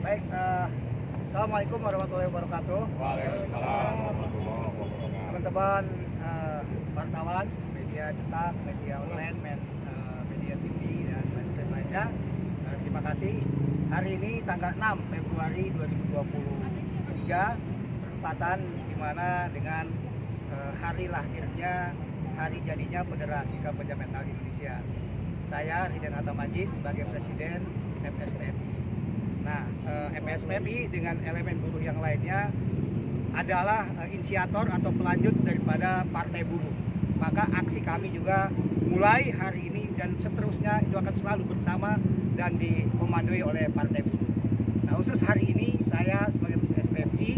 Baik, Assalamualaikum warahmatullahi wabarakatuh. Waalaikumsalam warahmatullahi wabarakatuh. Teman-teman wartawan, media cetak, media online, media TV dan lain lainnya. Terima kasih. Hari ini tanggal 6 Februari 2023 bertepatan di mana dengan hari lahirnya, hari jadinya Federasi Kampanye Mental Indonesia. Saya Riden Atamaji sebagai Presiden FSPMI. Nah, FSPMI dengan elemen buruh yang lainnya adalah inisiator atau pelanjut daripada Partai Buruh. Maka aksi kami juga mulai hari ini dan seterusnya itu akan selalu bersama dan dikomandoi oleh Partai Buruh. Nah, khusus hari ini saya sebagai Presiden FSPMI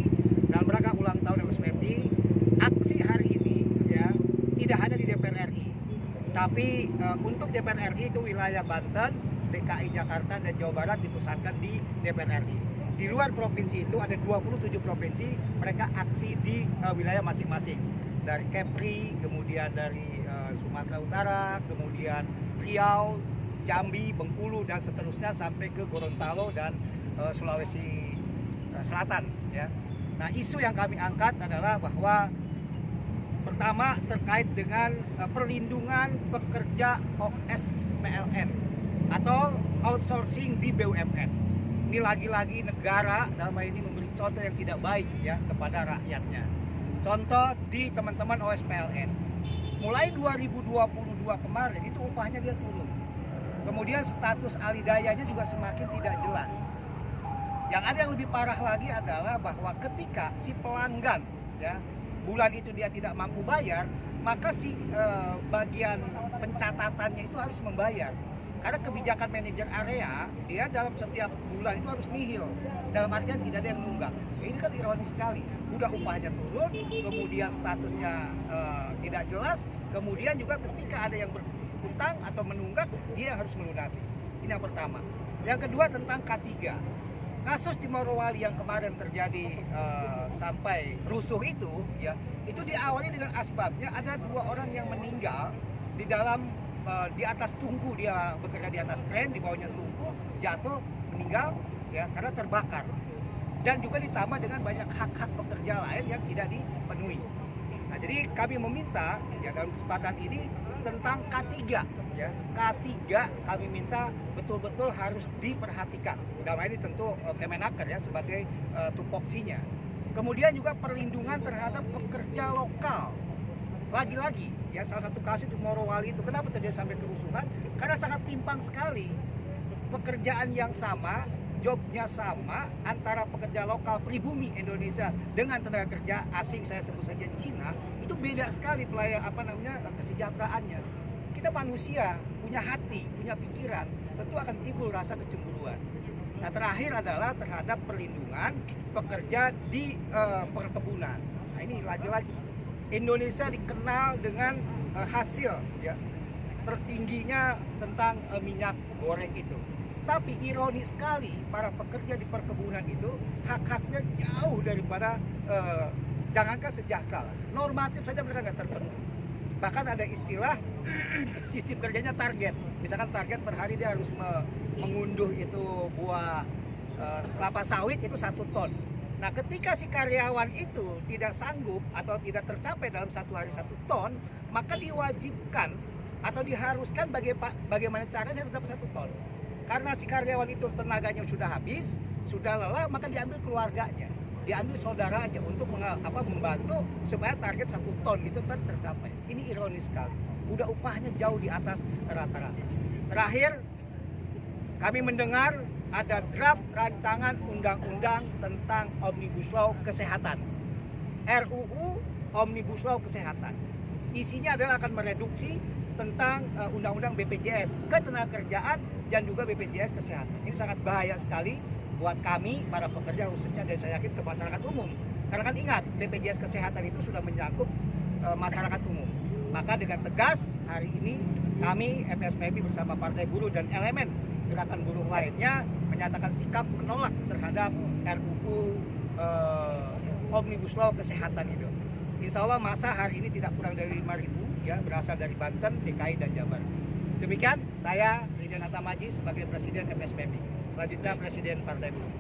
dalam rangka ulang tahun FSPMI, aksi hari ini ya tidak hanya di DPR RI, tapi untuk DPR RI itu wilayah Banten, DKI Jakarta dan Jawa Barat dipusatkan di DPR RI. Di luar provinsi itu ada 27 provinsi, mereka aksi di wilayah masing-masing. Dari Kepri, kemudian dari Sumatera Utara, kemudian Riau, Jambi, Bengkulu dan seterusnya sampai ke Gorontalo dan Sulawesi Selatan ya. Nah, isu yang kami angkat adalah bahwa pertama terkait dengan perlindungan pekerja OSPLN atau outsourcing di BUMN. Ini lagi-lagi negara dalam hal ini memberi contoh yang tidak baik ya kepada rakyatnya. Contoh di teman-teman OSPLN. Mulai 2022 kemarin itu upahnya dia turun. Kemudian status alidayanya juga semakin tidak jelas. Yang ada yang lebih parah lagi adalah bahwa ketika si pelanggan ya bulan itu dia tidak mampu bayar, maka si bagian pencatatannya itu harus membayar. Karena kebijakan manajer area, dia dalam setiap bulan itu harus nihil. Dalam artian tidak ada yang nunggak. Ini kan ironis sekali. Udah upahnya turun, kemudian statusnya tidak jelas, kemudian juga ketika ada yang berhutang atau menunggak, dia harus melunasi. Ini yang pertama. Yang kedua tentang K3. Kasus di Morowali yang kemarin terjadi sampai rusuh itu, ya, itu diawali dengan asbabnya ada 2 orang yang meninggal di dalam di atas tungku, dia bekerja di atas kren, di bawahnya tungku, jatuh, meninggal ya karena terbakar. Dan juga ditambah dengan banyak hak-hak pekerja lain yang tidak dipenuhi. Nah, jadi kami meminta ya dalam kesempatan ini tentang K3 ya. K3 kami minta betul-betul harus diperhatikan. Dalam ini tentu Kemenaker ya sebagai tupoksinya. Kemudian juga perlindungan terhadap pekerja lokal. Lagi-lagi ya salah satu kasus di Morowali itu kenapa terjadi sampai kerusuhan? Karena sangat timpang sekali. Pekerjaan yang sama, jobnya sama antara pekerja lokal pribumi Indonesia dengan tenaga kerja asing, saya sebut saja Cina, itu beda sekali kesejahteraannya. Kita manusia punya hati, punya pikiran, tentu akan timbul rasa kecemburuan. Nah, terakhir adalah terhadap perlindungan pekerja di perkebunan. Nah, ini lagi-lagi Indonesia dikenal dengan hasil ya tertingginya tentang minyak goreng itu. Tapi ironis sekali para pekerja di perkebunan itu hak-haknya jauh daripada jangankan sejahtera, normatif saja mereka nggak terpenuhi. Bahkan ada istilah sistem kerjanya target. Misalkan target per hari dia harus mengunduh itu buah kelapa sawit itu 1 ton. Nah, ketika si karyawan itu tidak sanggup atau tidak tercapai dalam 1 hari 1 ton, maka diwajibkan atau diharuskan bagaimana caranya dapat 1 ton. Karena si karyawan itu tenaganya sudah habis, sudah lelah, maka diambil keluarganya, diambil saudaranya untuk membantu supaya target 1 ton itu tercapai. Ini ironis sekali. Udah upahnya jauh di atas rata-rata. Terakhir, kami mendengar ada draft rancangan undang-undang tentang Omnibus Law Kesehatan. RUU Omnibus Law Kesehatan. Isinya adalah akan mereduksi tentang undang-undang BPJS Ketenagakerjaan dan juga BPJS Kesehatan. Ini sangat bahaya sekali buat kami para pekerja khususnya dan saya yakin ke masyarakat umum. Karena kan ingat BPJS Kesehatan itu sudah menyangkut masyarakat umum. Maka dengan tegas hari ini kami FSPMI bersama Partai Buruh dan elemen gerakan buruh lainnya menyatakan sikap menolak terhadap RUU Omnibus Law Kesehatan itu. Insya Allah masa hari ini tidak kurang dari 5.000 ya berasal dari Banten, DKI dan Jawa Barat. Demikian saya Riden Atamaji sebagai Presiden FSPMI. Selanjutnya Presiden Partai Buruh.